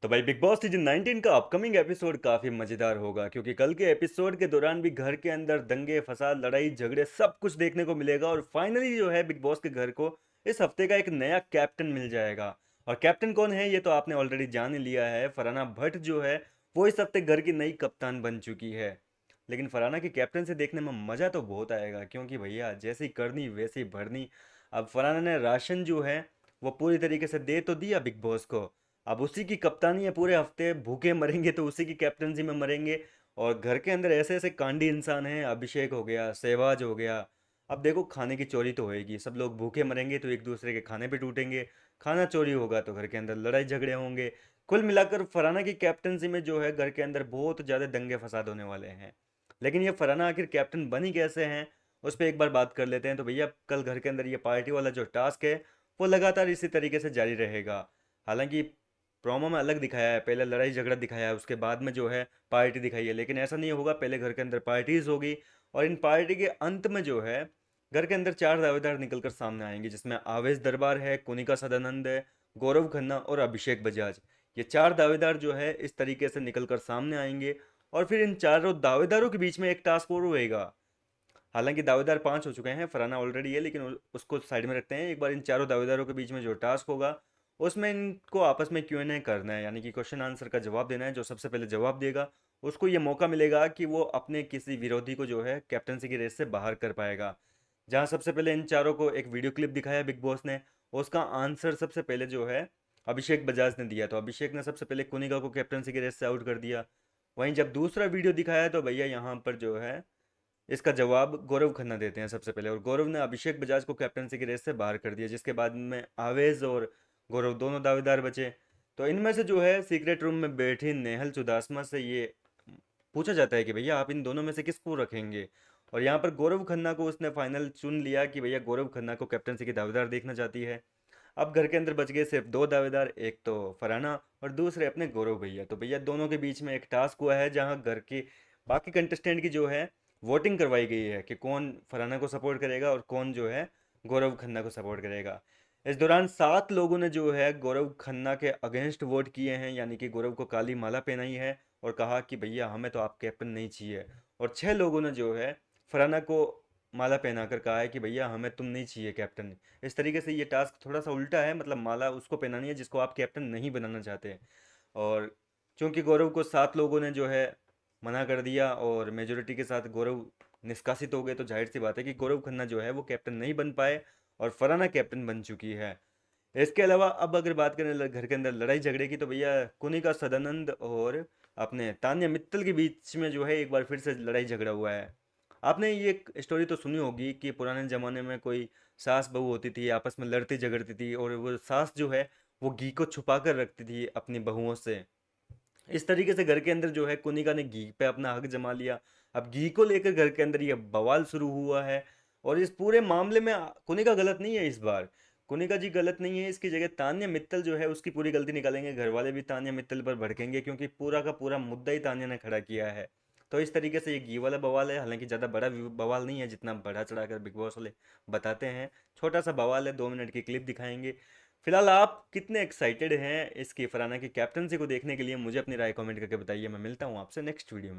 तो भाई big boss season 19 का अपकमिंग एपिसोड काफी मजेदार होगा क्योंकि कल के एपिसोड के दौरान भी घर के अंदर दंगे फसाद लड़ाई झगड़े सब कुछ देखने को मिलेगा और फाइनली जो है बिग बॉस के घर को इस हफ्ते का एक नया कैप्टन मिल जाएगा। और कैप्टन कौन है ये तो आपने ऑलरेडी जान ही लिया है, फरहाना भट्ट जो है वो इस हफ्ते घर की नई कप्तान बन चुकी है। लेकिन फरहाना की कैप्टन से देखने में मजा तो बहुत आएगा क्योंकि भैया जैसी करनी वैसी भरनी। अब फरहाना ने राशन जो है वो पूरी तरीके से दे तो दिया बिग बॉस को। अब उसी की कप्तानी है, पूरे हफ्ते भूखे मरेंगे तो उसी की कैप्टनसी में मरेंगे। और घर के अंदर ऐसे ऐसे कांडी इंसान हैं, अभिषेक हो गया, सहवाज हो गया। अब देखो खाने की चोरी तो होएगी, सब लोग भूखे मरेंगे तो एक दूसरे के खाने पे टूटेंगे। खाना चोरी होगा तो घर के अंदर लड़ाई झगड़े होंगे। कुल मिलाकर फरहाना की कैप्टनसी में जो है घर के अंदर बहुत ज़्यादा दंगे फसाद होने वाले हैं। लेकिन ये फरहाना आखिर कैप्टन बनी कैसे हैं उस पर एक बार बात कर लेते हैं। तो भैया कल घर के अंदर ये पार्टी वाला जो टास्क है वो लगातार इसी तरीके से जारी रहेगा। हालांकि प्रोमो में अलग दिखाया है, पहले लड़ाई झगड़ा दिखाया है, उसके बाद में जो है पार्टी दिखाई है, लेकिन ऐसा नहीं होगा। पहले घर के अंदर पार्टीज होगी और इन पार्टी के अंत में जो है घर के अंदर चार दावेदार निकलकर सामने आएंगे, जिसमें आवेश दरबार है, कोनिका सदानंद है, गौरव खन्ना और अभिषेक बजाज। ये चार दावेदार जो है इस तरीके से निकलकर सामने आएंगे और फिर इन चारों दावेदारों के बीच में एक टास्क और होएगा। हालांकि दावेदार पांच हो चुके हैं, फराना ऑलरेडी है, लेकिन उसको साइड में रखते हैं। एक बार इन चारों दावेदारों के बीच में जो टास्क होगा उसमें इनको आपस में Q&A करना है, यानी कि क्वेश्चन आंसर का जवाब देना है। जो सबसे पहले जवाब देगा उसको ये मौका मिलेगा कि वो अपने किसी विरोधी को जो है कैप्टनसी की रेस से बाहर कर पाएगा। जहाँ सबसे पहले इन चारों को एक वीडियो क्लिप दिखाया बिग बॉस ने, उसका आंसर सबसे पहले जो है अभिषेक बजाज ने दिया। तो अभिषेक ने सबसे पहले कुनिका को कैप्टनसी की रेस से आउट कर दिया। वहीं जब दूसरा वीडियो दिखाया तो भैया यहाँ पर जो है इसका जवाब गौरव खन्ना देते हैं सबसे पहले, और गौरव ने अभिषेक बजाज को कैप्टनसी की रेस से बाहर कर दिया, जिसके बाद में आवेज और गौरव दोनों दावेदार बचे। तो इनमें से जो है सीक्रेट रूम में बैठी नेहल चुदासमा से ये पूछा जाता है कि भैया आप इन दोनों में से किसको रखेंगे। और यहाँ पर गौरव खन्ना को उसने फाइनल चुन लिया कि भैया गौरव खन्ना को कैप्टनसी की दावेदार देखना चाहती है। अब घर के अंदर बच गए सिर्फ दो दावेदार, एक तो फरहाना और दूसरे अपने गौरव भैया। तो भैया दोनों के बीच में एक टास्क हुआ है जहाँ घर के बाकी कंटेस्टेंट की जो है वोटिंग करवाई गई है कि कौन फरहाना को सपोर्ट करेगा और कौन जो है गौरव खन्ना को सपोर्ट करेगा। इस दौरान सात लोगों ने जो है गौरव खन्ना के अगेंस्ट वोट किए हैं, यानी कि गौरव को काली माला पहनाई है और कहा कि भैया हमें तो आप कैप्टन नहीं चाहिए। और छह लोगों ने जो है फरहाना को माला पहनाकर कहा है कि भैया हमें तुम नहीं चाहिए कैप्टन। इस तरीके से ये टास्क थोड़ा सा उल्टा है, मतलब माला उसको पहनानी है जिसको आप कैप्टन नहीं बनाना चाहते। और क्योंकि गौरव को सात लोगों ने जो है मना कर दिया और मेजोरिटी के साथ गौरव निष्कासित हो गए, तो जाहिर सी बात है कि गौरव खन्ना जो है वो कैप्टन नहीं बन पाए और फरहाना कैप्टन बन चुकी है। इसके अलावा अब अगर बात करें घर के अंदर लड़ाई झगड़े की, तो भैया कुनिका सदानंद और अपने तान्या मित्तल के बीच में जो है एक बार फिर से लड़ाई झगड़ा हुआ है। आपने ये एक स्टोरी तो सुनी होगी कि पुराने ज़माने में कोई सास बहू होती थी, आपस में लड़ती झगड़ती थी और वो सास जो है वो घी को छुपा कर रखती थी अपनी बहुओं से। इस तरीके से घर के अंदर जो है कुनिका ने घी पे अपना हक जमा लिया। अब घी को लेकर घर के अंदर ये बवाल शुरू हुआ है। और इस पूरे मामले में कुनिका गलत नहीं है इस बार। कुनिका जी गलत नहीं है, इसकी जगह तान्या मित्तल जो है उसकी पूरी गलती निकालेंगे। घर वाले भी तान्या मित्तल पर भड़केंगे क्योंकि पूरा का पूरा मुद्दा ही तान्या ने खड़ा किया है। तो इस तरीके से ये घी वाला बवाल है, हालांकि ज़्यादा बड़ा बवाल नहीं है जितना बढ़ा चढ़ा कर बिग बॉस वाले बताते हैं। छोटा सा बवाल है, 2 मिनट की क्लिप दिखाएंगे। फिलहाल आप कितने एक्साइटेड हैं इसकी फरहाना की कैप्टनसी को देखने के लिए, मुझे अपनी राय कमेंट करके बताइए। मैं मिलता हूँ आपसे नेक्स्ट वीडियो में।